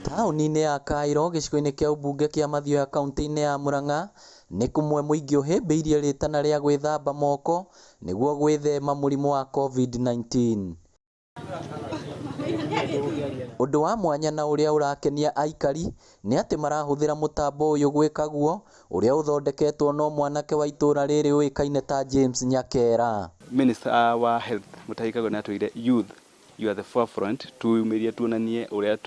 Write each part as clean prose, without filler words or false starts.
Taũni-inĩ ya Kairo gĩcigo-inĩ kĩa ũmbunge kĩa Mathioya kaunti-inĩ ya Murangá nĩ kũmwe mũingĩ ũhĩmbĩirie rĩtana rĩa gwĩthamba moko nĩguo gwĩthema mũrimũ wa COVID-19. Ũndũ wa mwanya na ũrĩa ũrakenia aikari nĩ atĩ marahũthĩra mũtambo ũyũ gwĩka guo ũrĩa ũthondeketwo no mwanake wa itũũra rĩrĩ ũĩkaine ta James Nyakera. Minister wa Health mũtaĩkagwo nĩ atwĩre youth, you are the forefront, tuumirie tuonanie ũrĩa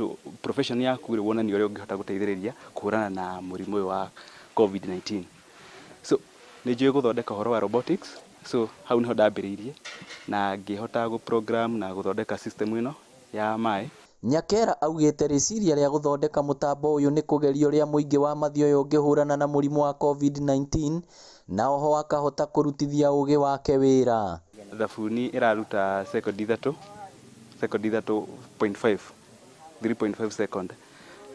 profession yaku wonanie ũrĩa ũngĩhota gũteithĩrĩria kũhũrana na mũrimũ ũyũ wa COVID-19. So nĩ njũĩ gũthondeka ũhoro wa robotics, so hau nĩho ndambĩrĩirie na ngĩhota gũprogram na gũthondeka system ĩno ya maai. Nyakera augĩte rĩciria rĩa gũthondeka mũtambo ũyũ nĩ kũgeria ũrĩa mũingĩ wa Mathioya ũngĩhũrana na mũrimũ wa COVID-19 na oho akahota kũrutithia ũgĩ wake wĩra. Thabuni ĩraruta sekondi 3.5 3.5 second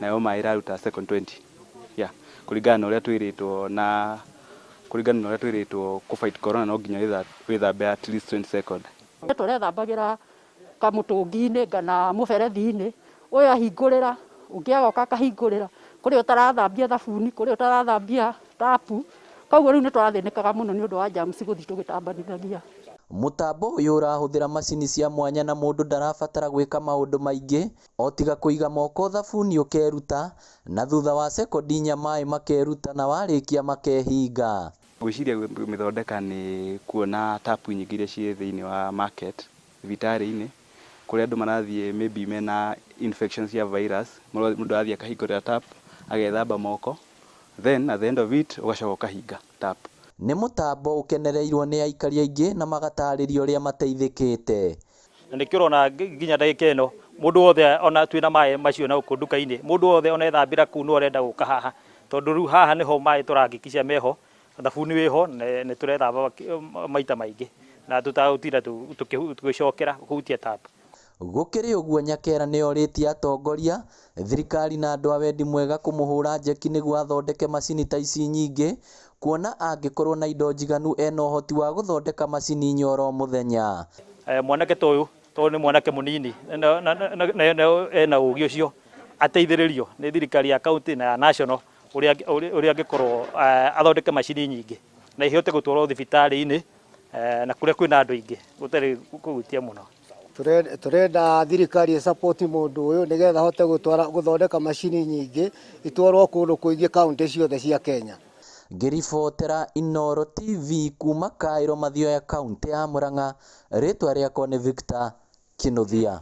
nayo maai ĩraruta second 20. Yeah, kũringana na ũrĩa twĩrĩtwo kũfight corona no nginya wĩthambe at least 20 second. Tũrethambagĩra kamũtũngi-inĩ kana mũberethi-inĩ ũyũ ahingũrĩra ũngĩ agoka akahingũrĩra kũrĩa ũtarathambia thabuni kũrĩa ũtarathambia tapu, koguo rĩu nĩ tũrathĩnĩkaga mũno nĩ ũndũ wa germs gũthiĩ tũgĩtambanithagia. Mũtambo ũyũ ũrahũthĩra macini cia mwanya na mũndũ ndarabatara gwĩka maũndũ maingĩ o tiga kũiga moko thabuni ũkeruta na thutha wa sekondi 4 maai makeruta na warĩkia makehinga. Gwĩciria mĩthondeka nĩ kuona tapu nyingĩ iria ciĩ thĩinĩ wa market thibitarĩ-inĩ kũrĩa andũ marathiĩ maybe mena infections ya virus, mũndũ arathiĩ akahingũrĩra tap agethamba moko, then at the end of it ũgacoka ũkahinga tap. Nĩ mũtambo ũkenereirwo nĩ aikari aingĩ na magatarĩrio ũrĩa mateithĩkĩte. Na nĩkĩo ũrona nginya ndagĩka ĩno mũndũ wothe ona twĩna maai macio na gũkũ nduka-inĩ mũndũ wothe ona ethambĩra kũu no arenda gũka haha tondũ rĩu haha nĩho maai tũrahakikisha meho, thabuni wĩho, nĩ tũrethamba maita maingĩ na tũtagũtinda tũgĩcokera kũhutia tap. Gũkĩrĩ ũguo Nyakera nĩ orĩtie atongoria, thirikari na andũ a wendi mwega kũmũhũra njeki nĩguo athondeke macini ta ici nyingĩ, kuona angĩkorwo na indo njiganu ena ũhoti wa gũthondeka macini nyoro mũthenya. Mwanake ta ũyũ tondũ nĩ mwanake mũnini ena ũgĩ ũcio ateithĩrĩrio nĩ thirikari ya kaunti na ya national ũrĩa angĩkorwo athondeke macini nyingĩ na ihote gũtwarwo thibitarĩ-inĩ na kũrĩa kwĩna andũ aingĩ gũtarĩ kũhutia mũno. Turenda thirikari support mũndũ ũyũ nĩgetha ahote gũthondeka macini nyingĩ itwarwo kũndũ kũingĩ kaunti ciothe cia Kenya. Ngĩribotera Inooro TV kuma Kairo Mathioya kaunti ya Murangá, rĩtwa rĩakwa nĩ Victor Kinuthia.